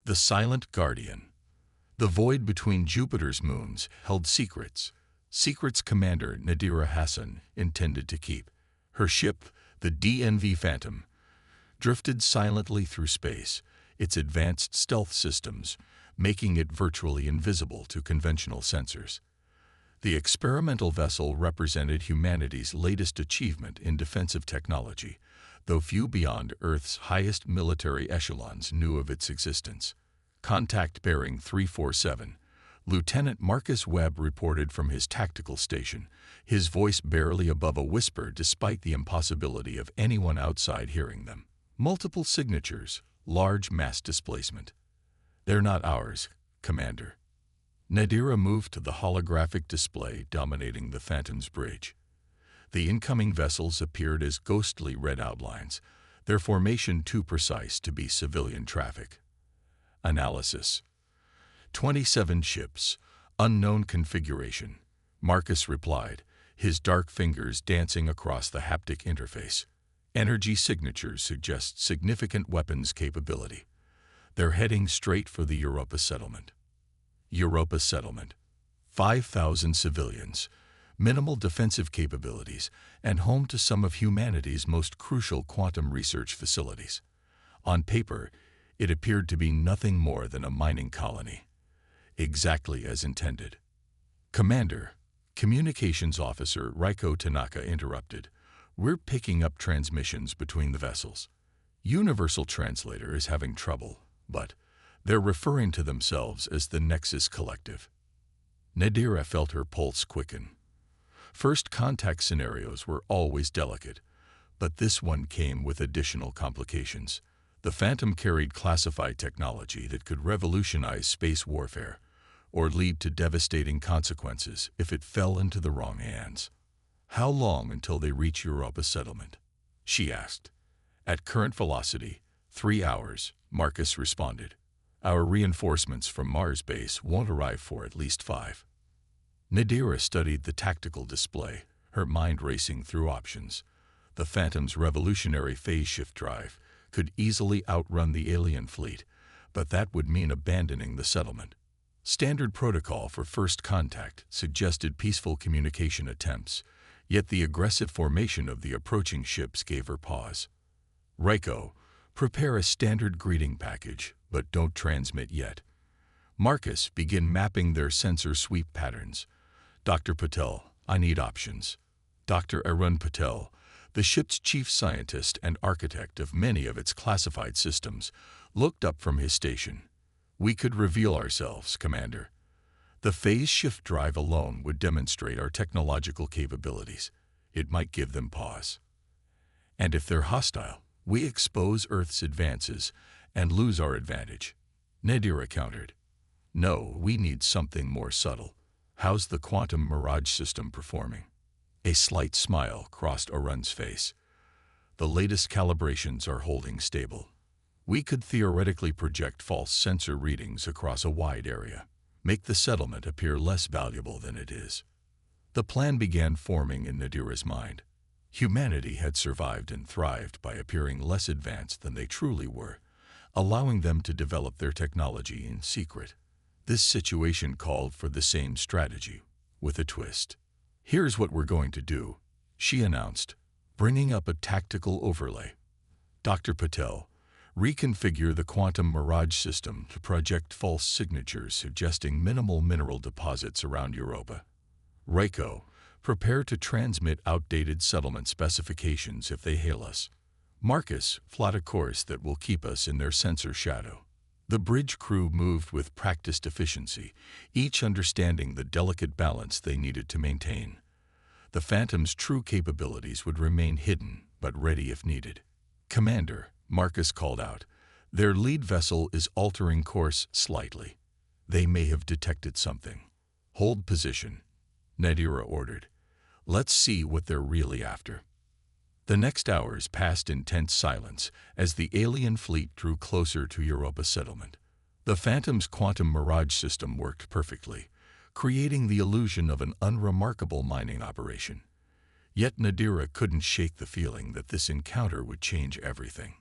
The Silent Guardian. The void between Jupiter's moons held secrets. Secrets Commander Nadira Hassan intended to keep. Her ship, the DNV Phantom, drifted silently through space, its advanced stealth systems making it virtually invisible to conventional sensors. The experimental vessel represented humanity's latest achievement in defensive technology, though few beyond Earth's highest military echelons knew of its existence. Contact bearing 347. Lieutenant Marcus Webb reported from his tactical station, his voice barely above a whisper despite the impossibility of anyone outside hearing them. Multiple signatures, large mass displacement. They're not ours, Commander. Nadira moved to the holographic display dominating the Phantom's bridge. The incoming vessels appeared as ghostly red outlines, their formation too precise to be civilian traffic. Analysis. 27 ships, unknown configuration, Marcus replied, his dark fingers dancing across the haptic interface. Energy signatures suggest significant weapons capability. They're heading straight for the Europa settlement. Europa settlement. 5,000 civilians, minimal defensive capabilities, and home to some of humanity's most crucial quantum research facilities. On paper, it appeared to be nothing more than a mining colony. Exactly as intended. Commander, Communications Officer Reiko Tanaka interrupted. We're picking up transmissions between the vessels. Universal Translator is having trouble, but they're referring to themselves as the Nexus Collective. Nadira felt her pulse quicken. First contact scenarios were always delicate, but this one came with additional complications. The Phantom carried classified technology that could revolutionize space warfare, or lead to devastating consequences if it fell into the wrong hands. How long until they reach Europa settlement? She asked. At current velocity, 3 hours, Marcus responded. Our reinforcements from Mars base won't arrive for at least 5. Nadira studied the tactical display, her mind racing through options. The Phantom's revolutionary phase shift drive could easily outrun the alien fleet, but that would mean abandoning the settlement. Standard protocol for first contact suggested peaceful communication attempts, yet the aggressive formation of the approaching ships gave her pause. Reiko, prepare a standard greeting package, but don't transmit yet. Marcus, begin mapping their sensor sweep patterns. Dr. Patel, I need options. Dr. Arun Patel, the ship's chief scientist and architect of many of its classified systems, looked up from his station. We could reveal ourselves, Commander. The phase shift drive alone would demonstrate our technological capabilities. It might give them pause. And if they're hostile, we expose Earth's advances and lose our advantage. Nadira countered. No, we need something more subtle. How's the quantum mirage system performing? A slight smile crossed Arun's face. The latest calibrations are holding stable. We could theoretically project false sensor readings across a wide area, make the settlement appear less valuable than it is. The plan began forming in Nadira's mind. Humanity had survived and thrived by appearing less advanced than they truly were, allowing them to develop their technology in secret. This situation called for the same strategy, with a twist. Here's what we're going to do, she announced, bringing up a tactical overlay. Dr. Patel, reconfigure the quantum mirage system to project false signatures suggesting minimal mineral deposits around Europa. Reiko, prepare to transmit outdated settlement specifications if they hail us. Marcus, plot a course that will keep us in their sensor shadow. The bridge crew moved with practiced efficiency, each understanding the delicate balance they needed to maintain. The Phantom's true capabilities would remain hidden, but ready if needed. Commander, Marcus called out, their lead vessel is altering course slightly. They may have detected something. Hold position, Nadira ordered. Let's see what they're really after. The next hours passed in tense silence as the alien fleet drew closer to Europa settlement. The Phantom's quantum mirage system worked perfectly, creating the illusion of an unremarkable mining operation. Yet Nadira couldn't shake the feeling that this encounter would change everything.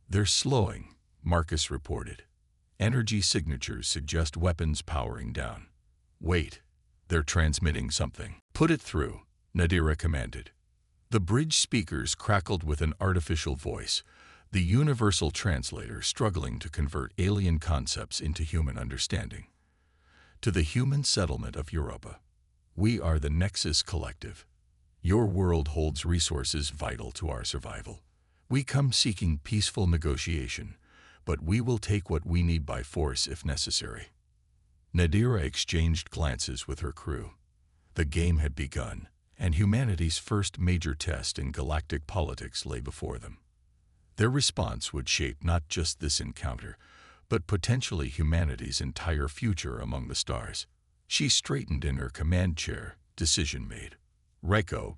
They're slowing, Marcus reported. Energy signatures suggest weapons powering down. Wait, they're transmitting something. Put it through, Nadira commanded. The bridge speakers crackled with an artificial voice, the universal translator struggling to convert alien concepts into human understanding. To the human settlement of Europa. We are the Nexus Collective. Your world holds resources vital to our survival. We come seeking peaceful negotiation, but we will take what we need by force if necessary. Nadira exchanged glances with her crew. The game had begun, and humanity's first major test in galactic politics lay before them. Their response would shape not just this encounter, but potentially humanity's entire future among the stars. She straightened in her command chair, decision made. Reiko,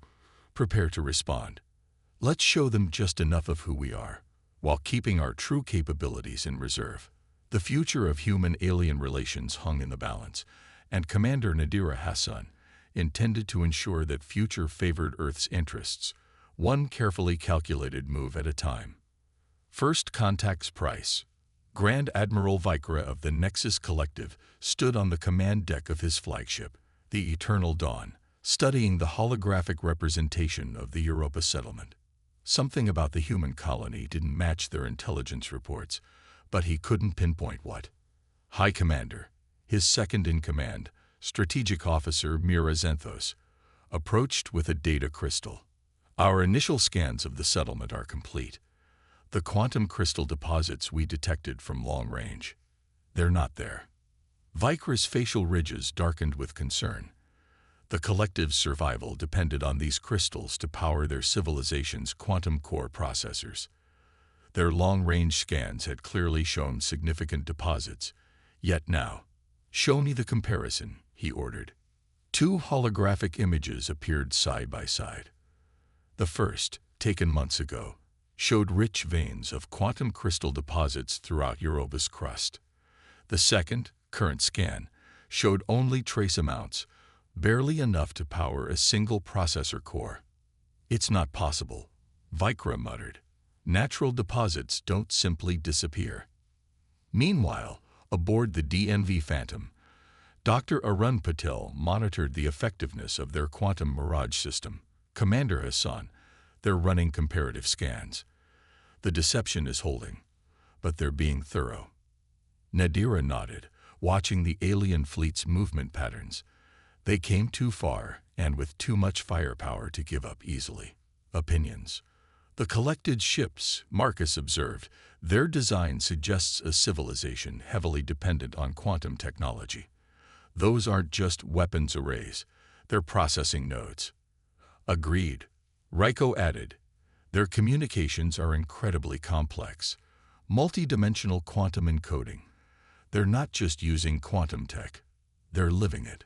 prepare to respond. Let's show them just enough of who we are, while keeping our true capabilities in reserve. The future of human-alien relations hung in the balance, and Commander Nadira Hassan intended to ensure that future favored Earth's interests, one carefully calculated move at a time. First contact's price. Grand Admiral Vikra of the Nexus Collective stood on the command deck of his flagship, the Eternal Dawn, studying the holographic representation of the Europa settlement. Something about the human colony didn't match their intelligence reports, but he couldn't pinpoint what. High Commander, his second-in-command, Strategic Officer Mira Zenthos, approached with a data crystal. Our initial scans of the settlement are complete. The quantum crystal deposits we detected from long range. They're not there. Vikra's facial ridges darkened with concern. The collective's survival depended on these crystals to power their civilization's quantum core processors. Their long-range scans had clearly shown significant deposits, yet now, show me the comparison, he ordered. Two holographic images appeared side by side. The first, taken months ago, showed rich veins of quantum crystal deposits throughout Europa's crust. The second, current scan, showed only trace amounts, barely enough to power a single processor core. It's not possible, Vikra muttered. Natural deposits don't simply disappear. Meanwhile, aboard the DNV Phantom, Dr. Arun Patel monitored the effectiveness of their quantum mirage system. Commander Hassan, they're running comparative scans. The deception is holding, but they're being thorough. Nadira nodded, watching the alien fleet's movement patterns. They came too far and with too much firepower to give up easily. Opinions. The collected ships, Marcus observed, their design suggests a civilization heavily dependent on quantum technology. Those aren't just weapons arrays, they're processing nodes. Agreed. Reiko added, their communications are incredibly complex, multi-dimensional quantum encoding. They're not just using quantum tech, they're living it.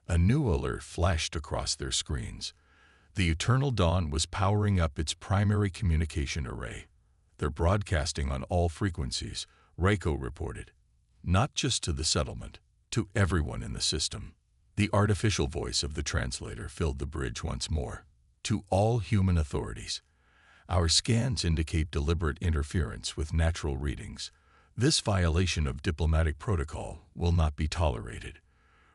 A new alert flashed across their screens. The Eternal Dawn was powering up its primary communication array. They're broadcasting on all frequencies, Reiko reported. Not just to the settlement, to everyone in the system. The artificial voice of the translator filled the bridge once more. To all human authorities. Our scans indicate deliberate interference with natural readings. This violation of diplomatic protocol will not be tolerated.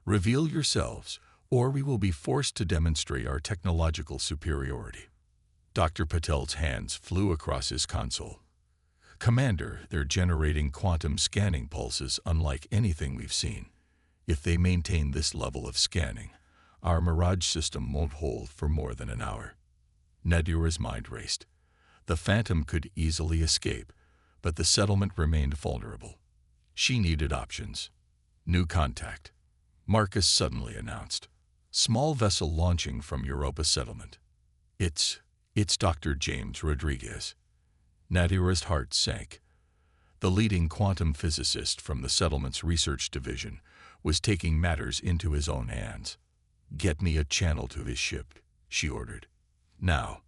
Reveal yourselves, or we will be forced to demonstrate our technological superiority. Dr. Patel's hands flew across his console. Commander, they're generating quantum scanning pulses unlike anything we've seen. If they maintain this level of scanning, our mirage system won't hold for more than an hour. Nadira's mind raced. The Phantom could easily escape, but the settlement remained vulnerable. She needed options. New contact. Marcus suddenly announced. Small vessel launching from Europa settlement. It's Dr. James Rodriguez. Nadira's heart sank. The leading quantum physicist from the settlement's research division was taking matters into his own hands. Get me a channel to his ship, she ordered. Now.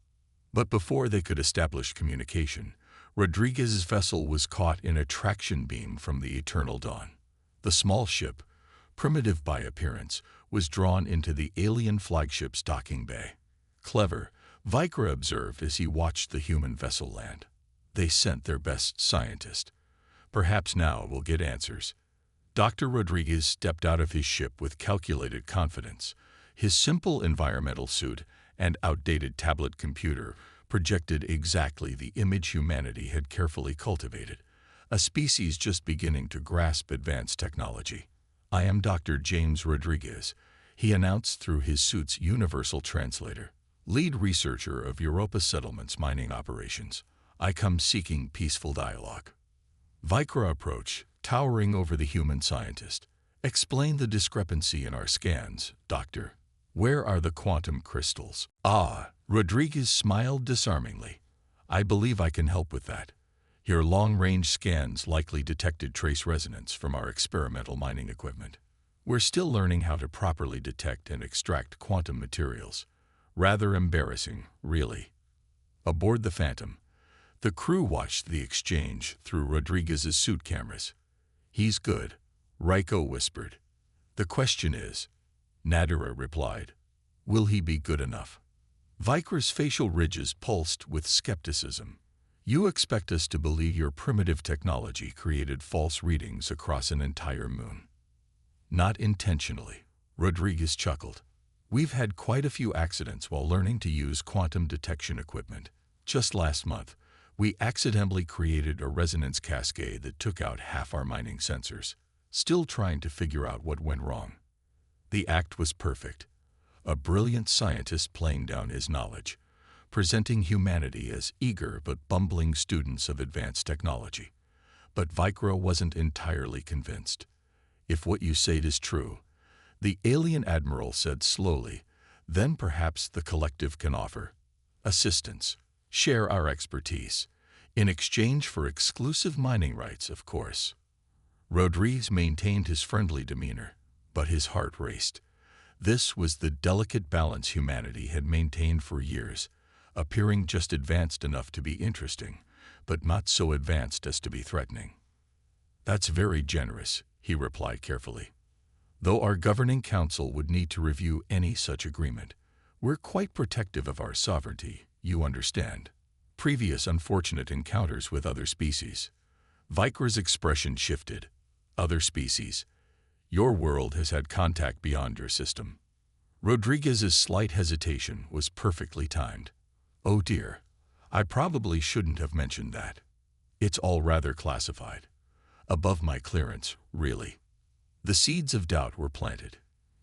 But before they could establish communication, Rodriguez's vessel was caught in a traction beam from the Eternal Dawn. The small ship, primitive by appearance, was drawn into the alien flagship's docking bay. Clever, Vikra observed as he watched the human vessel land. They sent their best scientist. Perhaps now we'll get answers. Dr. Rodriguez stepped out of his ship with calculated confidence. His simple environmental suit and outdated tablet computer projected exactly the image humanity had carefully cultivated, a species just beginning to grasp advanced technology. "I am Dr. James Rodriguez," he announced through his suit's universal translator, "lead researcher of Europa Settlement's mining operations. I come seeking peaceful dialogue." Vikra approached, towering over the human scientist. "Explain the discrepancy in our scans, Doctor. Where are the quantum crystals?" "Ah," Rodriguez smiled disarmingly. "I believe I can help with that. Your long-range scans likely detected trace resonance from our experimental mining equipment. We're still learning how to properly detect and extract quantum materials. Rather embarrassing, really." Aboard the Phantom, the crew watched the exchange through Rodriguez's suit cameras. "He's good," Raiko whispered. "The question is," Nadira replied, "will he be good enough?" Vikra's facial ridges pulsed with skepticism. "You expect us to believe your primitive technology created false readings across an entire moon?" "Not intentionally," Rodriguez chuckled. "We've had quite a few accidents while learning to use quantum detection equipment. Just last month, we accidentally created a resonance cascade that took out half our mining sensors, still trying to figure out what went wrong." The act was perfect. A brilliant scientist playing down his knowledge, presenting humanity as eager but bumbling students of advanced technology. But Vikra wasn't entirely convinced. "If what you say is true," the alien admiral said slowly, "then perhaps the collective can offer assistance, share our expertise, in exchange for exclusive mining rights, of course." Rodriguez maintained his friendly demeanor, but his heart raced. This was the delicate balance humanity had maintained for years, appearing just advanced enough to be interesting, but not so advanced as to be threatening. "That's very generous," he replied carefully. "Though our governing council would need to review any such agreement. We're quite protective of our sovereignty, you understand. Previous unfortunate encounters with other species." Vikra's expression shifted. "Other species? Your world has had contact beyond your system." Rodriguez's slight hesitation was perfectly timed. "Oh dear, I probably shouldn't have mentioned that. It's all rather classified. Above my clearance, really." The seeds of doubt were planted.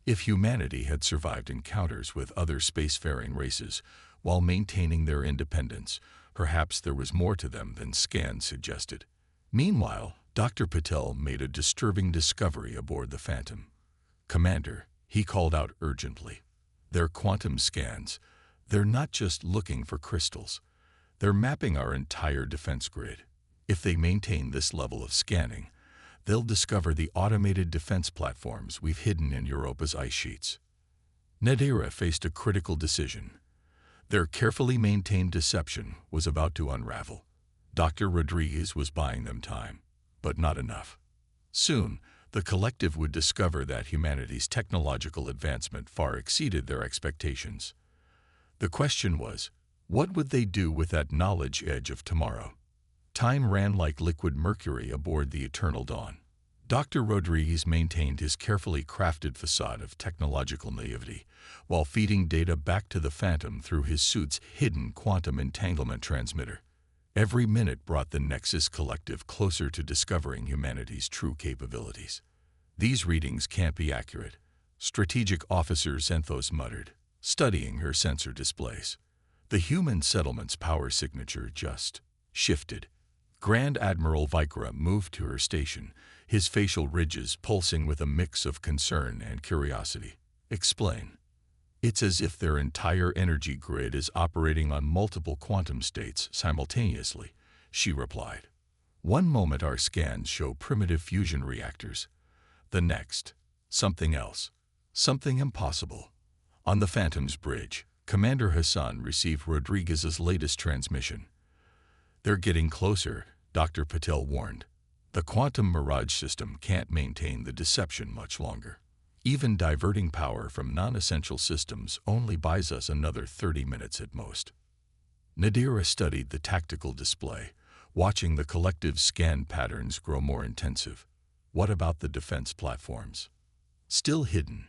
If humanity had survived encounters with other spacefaring races while maintaining their independence, perhaps there was more to them than scans suggested. Meanwhile, Dr. Patel made a disturbing discovery aboard the Phantom. "Commander," he called out urgently, "they're quantum scans. They're not just looking for crystals. They're mapping our entire defense grid. If they maintain this level of scanning, they'll discover the automated defense platforms we've hidden in Europa's ice sheets." Nadira faced a critical decision. Their carefully maintained deception was about to unravel. Dr. Rodriguez was buying them time, but not enough. Soon, the collective would discover that humanity's technological advancement far exceeded their expectations. The question was, what would they do with that knowledge edge of tomorrow? Time ran like liquid mercury aboard the Eternal Dawn. Dr. Rodriguez maintained his carefully crafted facade of technological naivety, while feeding data back to the Phantom through his suit's hidden quantum entanglement transmitter. Every minute brought the Nexus Collective closer to discovering humanity's true capabilities. "These readings can't be accurate," Strategic Officer Zenthos muttered, studying her sensor displays. The human settlement's power signature just shifted. Grand Admiral Vikra moved to her station, his facial ridges pulsing with a mix of concern and curiosity. "Explain." "It's as if their entire energy grid is operating on multiple quantum states simultaneously," she replied. "One moment our scans show primitive fusion reactors. The next, something else. Something impossible." On the Phantom's bridge, Commander Hassan received Rodriguez's latest transmission. "They're getting closer," Dr. Patel warned. "The quantum mirage system can't maintain the deception much longer. Even diverting power from non-essential systems only buys us another 30 minutes at most." Nadira studied the tactical display, watching the collective scan patterns grow more intensive. What about the defense platforms? Still hidden,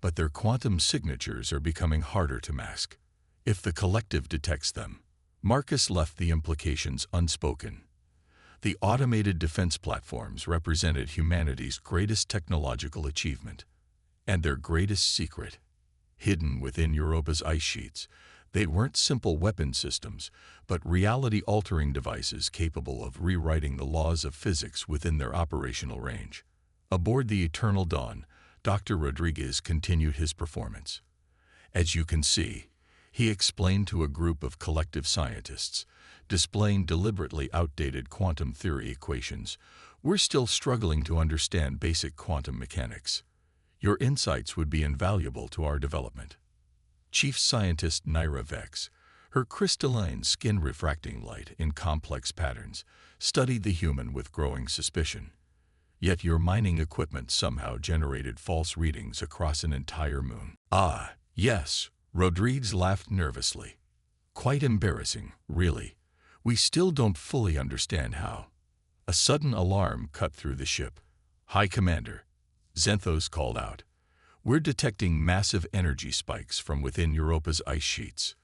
but their quantum signatures are becoming harder to mask. If the collective detects them, Marcus left the implications unspoken. The automated defense platforms represented humanity's greatest technological achievement, and their greatest secret. Hidden within Europa's ice sheets, they weren't simple weapon systems, but reality-altering devices capable of rewriting the laws of physics within their operational range. Aboard the Eternal Dawn, Dr. Rodriguez continued his performance. As you can see, he explained to a group of collective scientists, displaying deliberately outdated quantum theory equations, we're still struggling to understand basic quantum mechanics. Your insights would be invaluable to our development. Chief Scientist Naira Vex, her crystalline skin refracting light in complex patterns, studied the human with growing suspicion. Yet your mining equipment somehow generated false readings across an entire moon. Ah, yes, Rodriguez laughed nervously. Quite embarrassing, really. We still don't fully understand how. A sudden alarm cut through the ship. High Commander, Xanthos called out. We're detecting massive energy spikes from within Europa's ice sheets.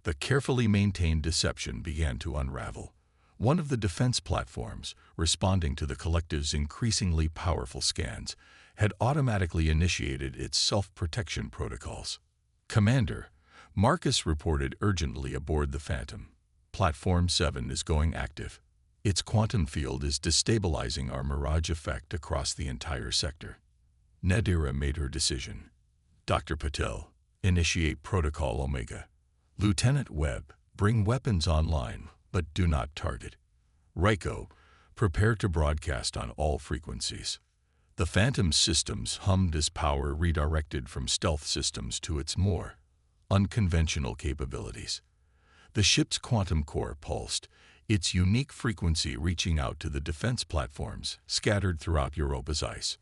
The carefully maintained deception began to unravel. One of the defense platforms, responding to the collective's increasingly powerful scans, had automatically initiated its self-protection protocols. Commander, Marcus reported urgently aboard the Phantom. Platform 7 is going active. Its quantum field is destabilizing our mirage effect across the entire sector. Nadira made her decision. Dr. Patel, initiate Protocol Omega. Lieutenant Webb, bring weapons online, but do not target. Raiko, prepare to broadcast on all frequencies. The Phantom's systems hummed as power redirected from stealth systems to its more unconventional capabilities. The ship's quantum core pulsed, its unique frequency reaching out to the defense platforms scattered throughout Europa's ice.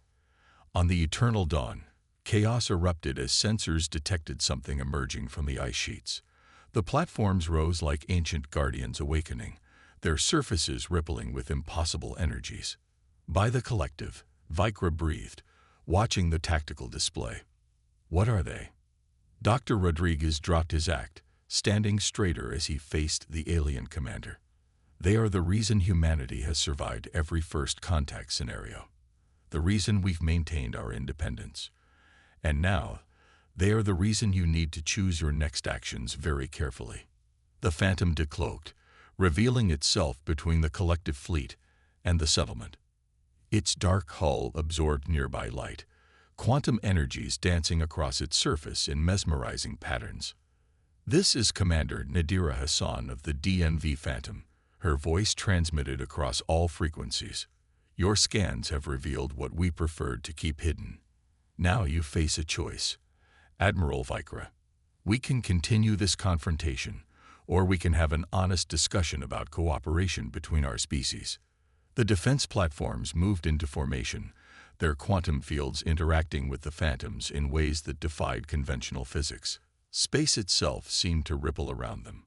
On the Eternal Dawn, chaos erupted as sensors detected something emerging from the ice sheets. The platforms rose like ancient guardians awakening, their surfaces rippling with impossible energies. By the collective, Vikra breathed, watching the tactical display. What are they? Dr. Rodriguez dropped his act, standing straighter as he faced the alien commander. They are the reason humanity has survived every first contact scenario. The reason we've maintained our independence. And now, they are the reason you need to choose your next actions very carefully. The Phantom decloaked, revealing itself between the collective fleet and the settlement. Its dark hull absorbed nearby light, quantum energies dancing across its surface in mesmerizing patterns. This is Commander Nadira Hassan of the DNV Phantom, her voice transmitted across all frequencies. Your scans have revealed what we preferred to keep hidden. Now you face a choice. Admiral Vikra, we can continue this confrontation, or we can have an honest discussion about cooperation between our species. The defense platforms moved into formation, their quantum fields interacting with the Phantoms in ways that defied conventional physics. Space itself seemed to ripple around them.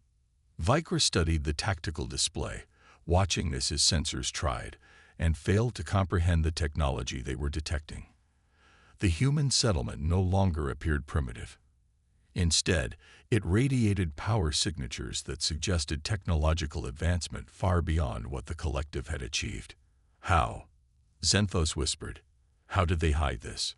Vikra studied the tactical display, watching as his sensors tried, and failed to comprehend the technology they were detecting. The human settlement no longer appeared primitive. Instead, it radiated power signatures that suggested technological advancement far beyond what the collective had achieved. How? Xanthos whispered. How did they hide this?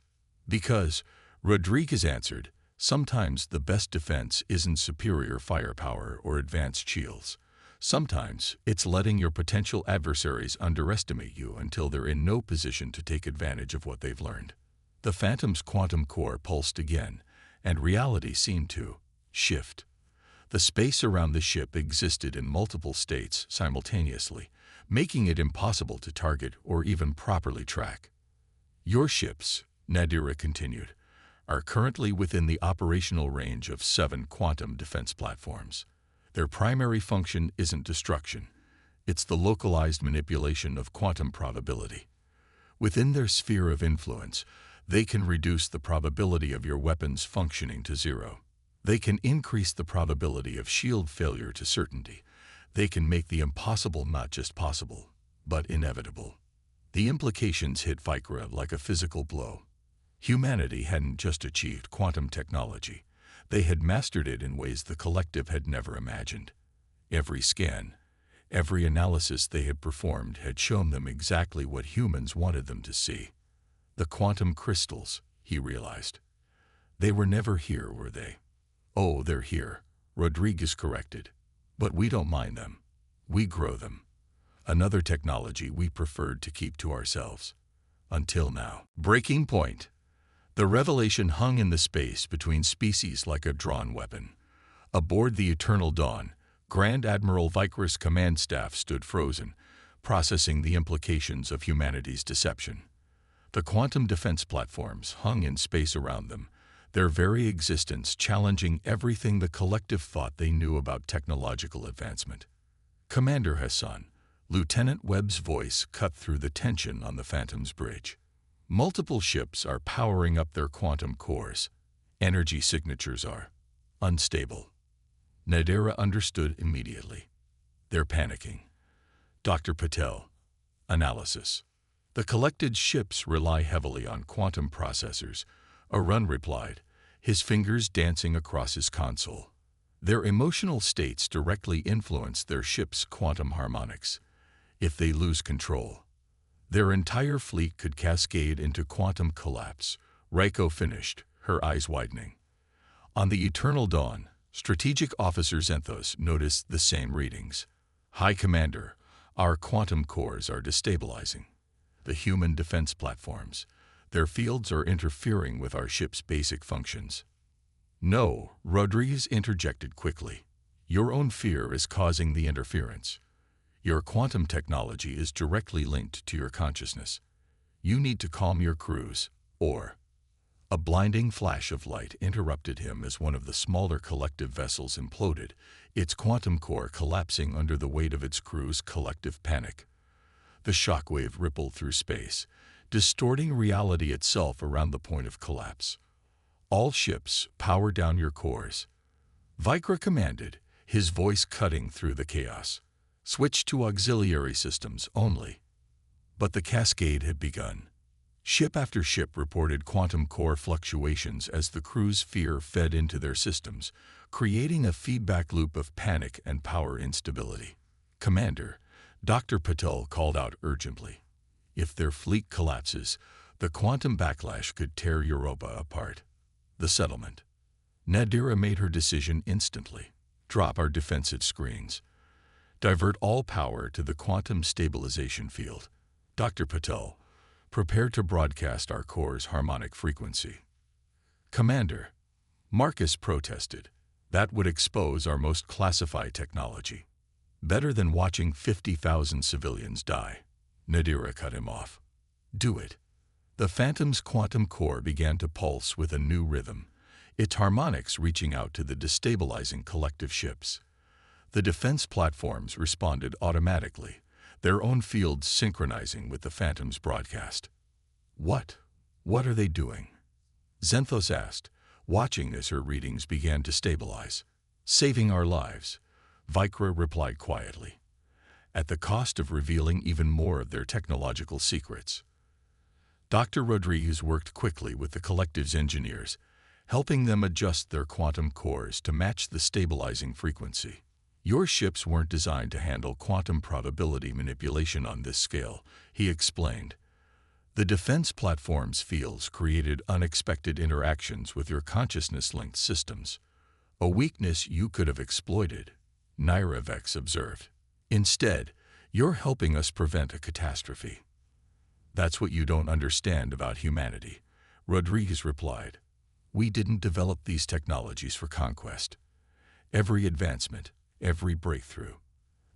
Because, Rodriguez answered, sometimes the best defense isn't superior firepower or advanced shields. Sometimes it's letting your potential adversaries underestimate you until they're in no position to take advantage of what they've learned. The Phantom's quantum core pulsed again, and reality seemed to shift. The space around the ship existed in multiple states simultaneously, making it impossible to target or even properly track. Your ships, Nadira continued, are currently within the operational range of 7 quantum defense platforms. Their primary function isn't destruction. It's the localized manipulation of quantum probability. Within their sphere of influence, they can reduce the probability of your weapons functioning to 0. They can increase the probability of shield failure to certainty. They can make the impossible not just possible, but inevitable. The implications hit Vicra like a physical blow. Humanity hadn't just achieved quantum technology. They had mastered it in ways the collective had never imagined. Every scan, every analysis they had performed had shown them exactly what humans wanted them to see. The quantum crystals, he realized. They were never here, were they? Oh, they're here, Rodriguez corrected. But we don't mind them. We grow them. Another technology we preferred to keep to ourselves. Until now. Breaking point. The revelation hung in the space between species like a drawn weapon. Aboard the Eternal Dawn, Grand Admiral Vicra's command staff stood frozen, processing the implications of humanity's deception. The quantum defense platforms hung in space around them, their very existence challenging everything the collective thought they knew about technological advancement. Commander Hassan, Lieutenant Webb's voice cut through the tension on the Phantom's bridge. Multiple ships are powering up their quantum cores. Energy signatures are unstable. Nadira understood immediately. They're panicking. Dr. Patel, analysis. The collected ships rely heavily on quantum processors, Arun replied, his fingers dancing across his console. Their emotional states directly influence their ship's quantum harmonics. If they lose control, their entire fleet could cascade into quantum collapse. Reiko finished, her eyes widening. On the Eternal Dawn, Strategic Officer Zenthos noticed the same readings. High Commander, our quantum cores are destabilizing. The human defense platforms, their fields are interfering with our ship's basic functions. No, Rodriguez interjected quickly. Your own fear is causing the interference. Your quantum technology is directly linked to your consciousness. You need to calm your crews, or... A blinding flash of light interrupted him as one of the smaller collective vessels imploded, its quantum core collapsing under the weight of its crew's collective panic. The shockwave rippled through space, distorting reality itself around the point of collapse. All ships, power down your cores. Vicra commanded, his voice cutting through the chaos. Switch to auxiliary systems only. But the cascade had begun. Ship after ship reported quantum core fluctuations as the crew's fear fed into their systems, creating a feedback loop of panic and power instability. Commander, Dr. Patel called out urgently. If their fleet collapses, the quantum backlash could tear Europa apart. The settlement. Nadira made her decision instantly. Drop our defensive screens. Divert all power to the quantum stabilization field. Dr. Patel, prepare to broadcast our core's harmonic frequency. Commander, Marcus protested. That would expose our most classified technology. Better than watching 50,000 civilians die. Nadira cut him off. Do it. The Phantom's quantum core began to pulse with a new rhythm, its harmonics reaching out to the destabilizing collective ships. The defense platforms responded automatically, their own fields synchronizing with the Phantom's broadcast. What are they doing? Zenthos asked, watching as her readings began to stabilize. Saving our lives, Vicra replied quietly, at the cost of revealing even more of their technological secrets. Dr. Rodriguez worked quickly with the collective's engineers, helping them adjust their quantum cores to match the stabilizing frequency. Your ships weren't designed to handle quantum probability manipulation on this scale, he explained. The defense platform's fields created unexpected interactions with your consciousness-linked systems, a weakness you could have exploited, Nyravex observed. Instead, you're helping us prevent a catastrophe. That's what you don't understand about humanity, Rodriguez replied. We didn't develop these technologies for conquest. Every advancement, every breakthrough,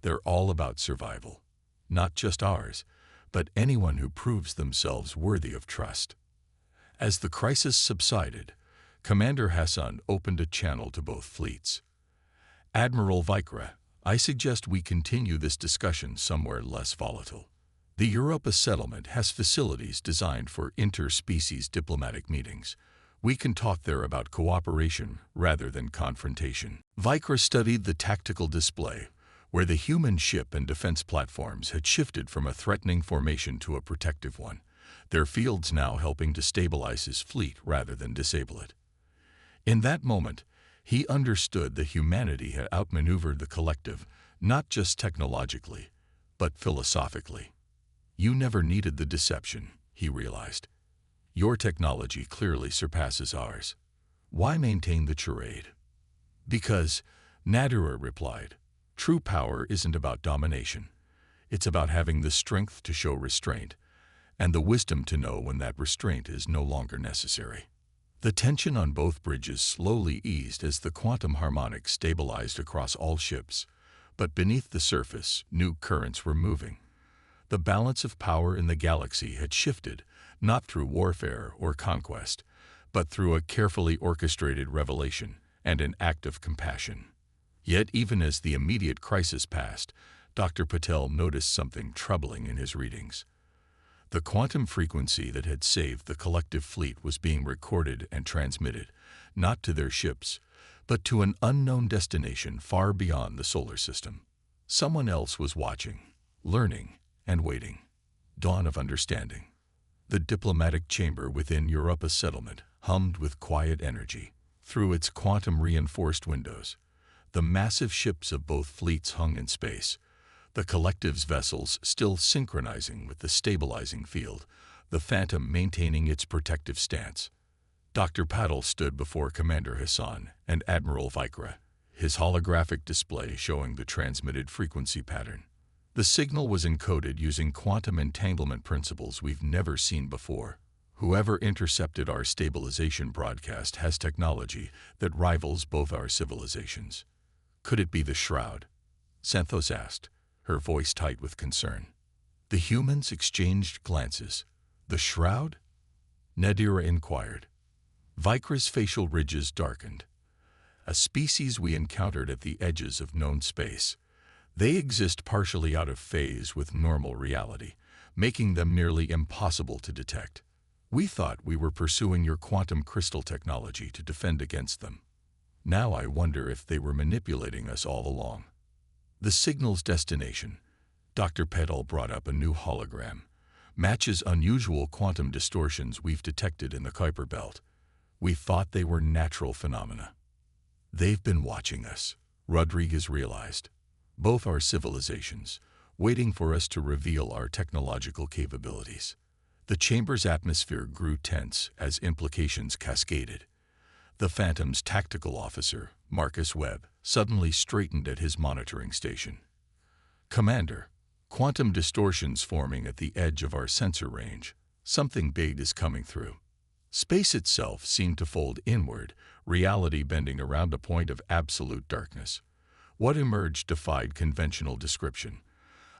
they're all about survival. Not just ours, but anyone who proves themselves worthy of trust. As the crisis subsided, Commander Hassan opened a channel to both fleets. Admiral Vicra, I suggest we continue this discussion somewhere less volatile. The Europa settlement has facilities designed for interspecies diplomatic meetings. We can talk there about cooperation rather than confrontation. Vicra studied the tactical display, where the human ship and defense platforms had shifted from a threatening formation to a protective one, their fields now helping to stabilize his fleet rather than disable it. In that moment, he understood that humanity had outmaneuvered the collective, not just technologically, but philosophically. You never needed the deception, he realized. Your technology clearly surpasses ours. Why maintain the charade? Because, Nadira replied, true power isn't about domination. It's about having the strength to show restraint, and the wisdom to know when that restraint is no longer necessary. The tension on both bridges slowly eased as the quantum harmonics stabilized across all ships, but beneath the surface, new currents were moving. The balance of power in the galaxy had shifted, not through warfare or conquest, but through a carefully orchestrated revelation and an act of compassion. Yet even as the immediate crisis passed, Dr. Patel noticed something troubling in his readings. The quantum frequency that had saved the collective fleet was being recorded and transmitted, not to their ships, but to an unknown destination far beyond the solar system. Someone else was watching, learning, and waiting. Dawn of understanding. The diplomatic chamber within Europa's settlement hummed with quiet energy. Through its quantum-reinforced windows, the massive ships of both fleets hung in space, the collective's vessels still synchronizing with the stabilizing field, the Phantom maintaining its protective stance. Dr. Patel stood before Commander Hassan and Admiral Vikra, his holographic display showing the transmitted frequency pattern. The signal was encoded using quantum entanglement principles we've never seen before. Whoever intercepted our stabilization broadcast has technology that rivals both our civilizations. Could it be the Shroud? Santhos asked, her voice tight with concern. The humans exchanged glances. The Shroud? Nadira inquired. Vikra's facial ridges darkened. A species we encountered at the edges of known space. They exist partially out of phase with normal reality, making them nearly impossible to detect. We thought we were pursuing your quantum crystal technology to defend against them. Now I wonder if they were manipulating us all along. The signal's destination, Dr. Patel brought up a new hologram, matches unusual quantum distortions we've detected in the Kuiper Belt. We thought they were natural phenomena. They've been watching us, Rodriguez realized. Both our civilizations, waiting for us to reveal our technological capabilities. The chamber's atmosphere grew tense as implications cascaded. The Phantom's tactical officer, Marcus Webb, suddenly straightened at his monitoring station. Commander, quantum distortions forming at the edge of our sensor range. Something big is coming through. Space itself seemed to fold inward, reality bending around a point of absolute darkness. What emerged defied conventional description.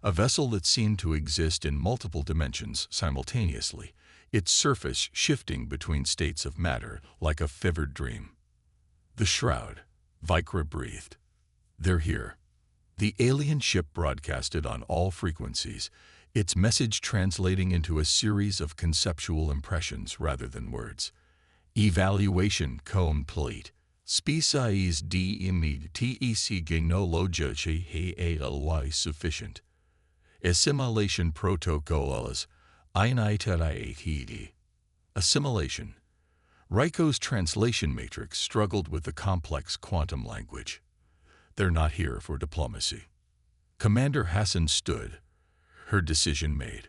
A vessel that seemed to exist in multiple dimensions simultaneously, its surface shifting between states of matter like a fevered dream. The Shroud, Vikra breathed. They're here. The alien ship broadcasted on all frequencies, its message translating into a series of conceptual impressions rather than words. Evaluation complete. Species immediately technology sufficient. Assimilation protocols. Assimilation. Raiko's translation matrix struggled with the complex quantum language. They're not here for diplomacy. Commander Hassan stood, her decision made.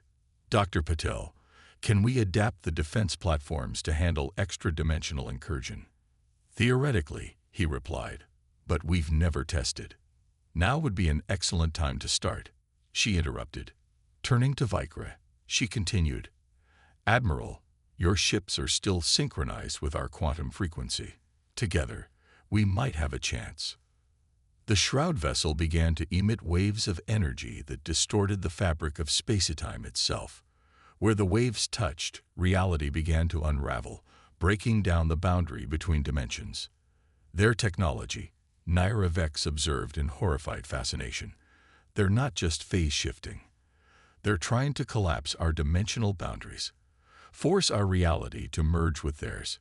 Dr. Patel, can we adapt the defense platforms to handle extra-dimensional incursion? Theoretically, he replied, but we've never tested. Now would be an excellent time to start, she interrupted. Turning to Vikra, she continued, Admiral, your ships are still synchronized with our quantum frequency. Together, we might have a chance. The Shroud vessel began to emit waves of energy that distorted the fabric of space-time itself. Where the waves touched, reality began to unravel, breaking down the boundary between dimensions. Their technology, Naira Vex observed in horrified fascination. They're not just phase-shifting. They're trying to collapse our dimensional boundaries, force our reality to merge with theirs.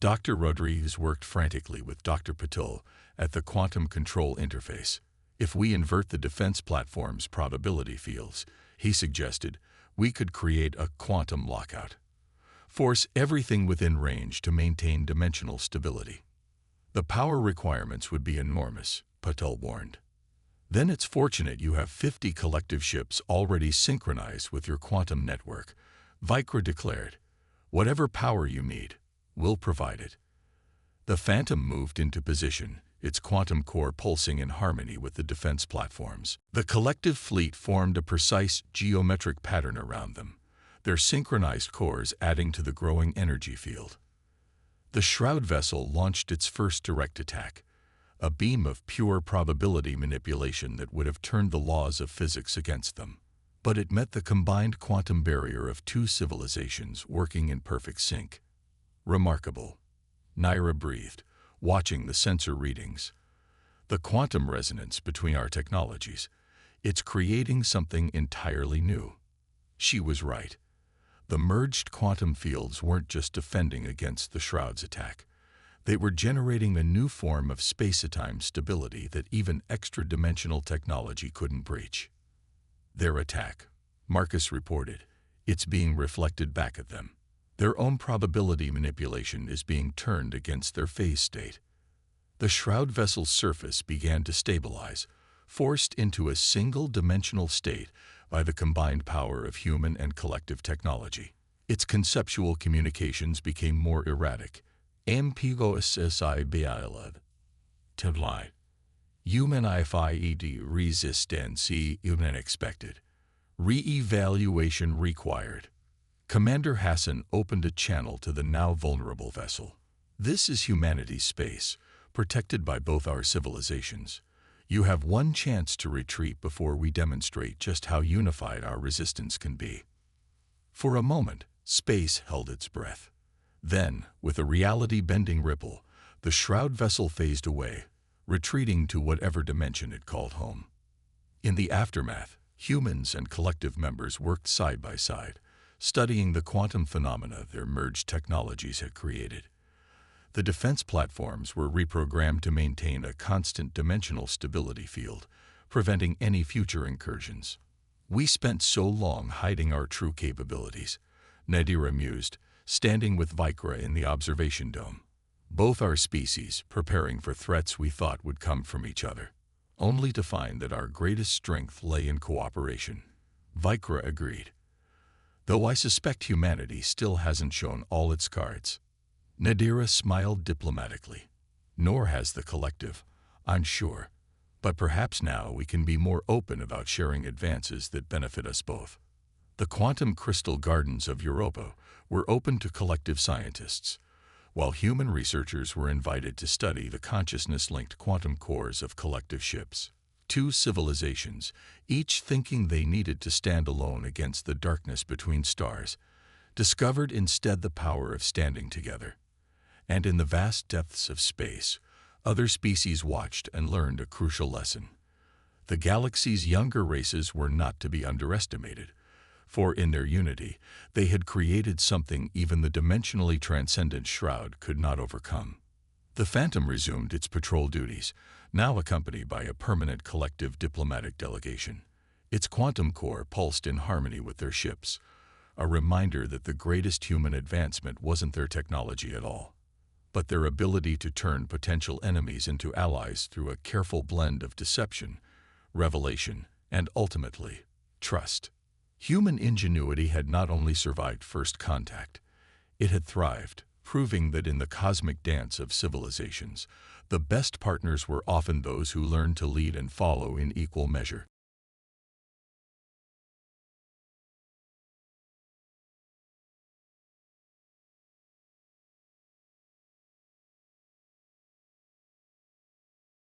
Dr. Rodriguez worked frantically with Dr. Patel at the quantum control interface. If we invert the defense platform's probability fields, he suggested, we could create a quantum lockout. Force everything within range to maintain dimensional stability. The power requirements would be enormous, Patel warned. Then it's fortunate you have 50 collective ships already synchronized with your quantum network, Vikra declared. Whatever power you need, we'll provide it. The Phantom moved into position, its quantum core pulsing in harmony with the defense platforms. The collective fleet formed a precise geometric pattern around them, their synchronized cores adding to the growing energy field. The Shroud vessel launched its first direct attack, a beam of pure probability manipulation that would have turned the laws of physics against them. But it met the combined quantum barrier of two civilizations working in perfect sync. Remarkable. Naira breathed, watching the sensor readings. The quantum resonance between our technologies, it's creating something entirely new. She was right. The merged quantum fields weren't just defending against the Shroud's attack. They were generating a new form of space-time stability that even extra-dimensional technology couldn't breach. Their attack, Marcus reported, it's being reflected back at them. Their own probability manipulation is being turned against their phase state. The Shroud vessel's surface began to stabilize, forced into a single-dimensional state by the combined power of human and collective technology. Its conceptual communications became more erratic. hfysci-fi Tebli. Human hfysci resistance unexpected. Re-evaluation required. Commander Hassan opened a channel to the now vulnerable vessel. This is humanity's space, protected by both our civilizations. You have one chance to retreat before we demonstrate just how unified our resistance can be. For a moment, space held its breath. Then, with a reality-bending ripple, the Shroud vessel phased away, retreating to whatever dimension it called home. In the aftermath, humans and collective members worked side by side, studying the quantum phenomena their merged technologies had created. The defense platforms were reprogrammed to maintain a constant dimensional stability field, preventing any future incursions. We spent so long hiding our true capabilities, Nadira mused, standing with Vikra in the observation dome. Both our species preparing for threats we thought would come from each other, only to find that our greatest strength lay in cooperation. Vikra agreed. Though I suspect humanity still hasn't shown all its cards. Nadira smiled diplomatically. Nor has the collective, I'm sure. But perhaps now we can be more open about sharing advances that benefit us both. The quantum crystal gardens of Europa were open to collective scientists, while human researchers were invited to study the consciousness-linked quantum cores of collective ships. Two civilizations, each thinking they needed to stand alone against the darkness between stars, discovered instead the power of standing together. And in the vast depths of space, other species watched and learned a crucial lesson. The galaxy's younger races were not to be underestimated, for in their unity, they had created something even the dimensionally transcendent Shroud could not overcome. The Phantom resumed its patrol duties, now accompanied by a permanent collective diplomatic delegation. Its quantum core pulsed in harmony with their ships, a reminder that the greatest human advancement wasn't their technology at all, but their ability to turn potential enemies into allies through a careful blend of deception, revelation, and ultimately, trust. Human ingenuity had not only survived first contact, it had thrived, proving that in the cosmic dance of civilizations, the best partners were often those who learned to lead and follow in equal measure.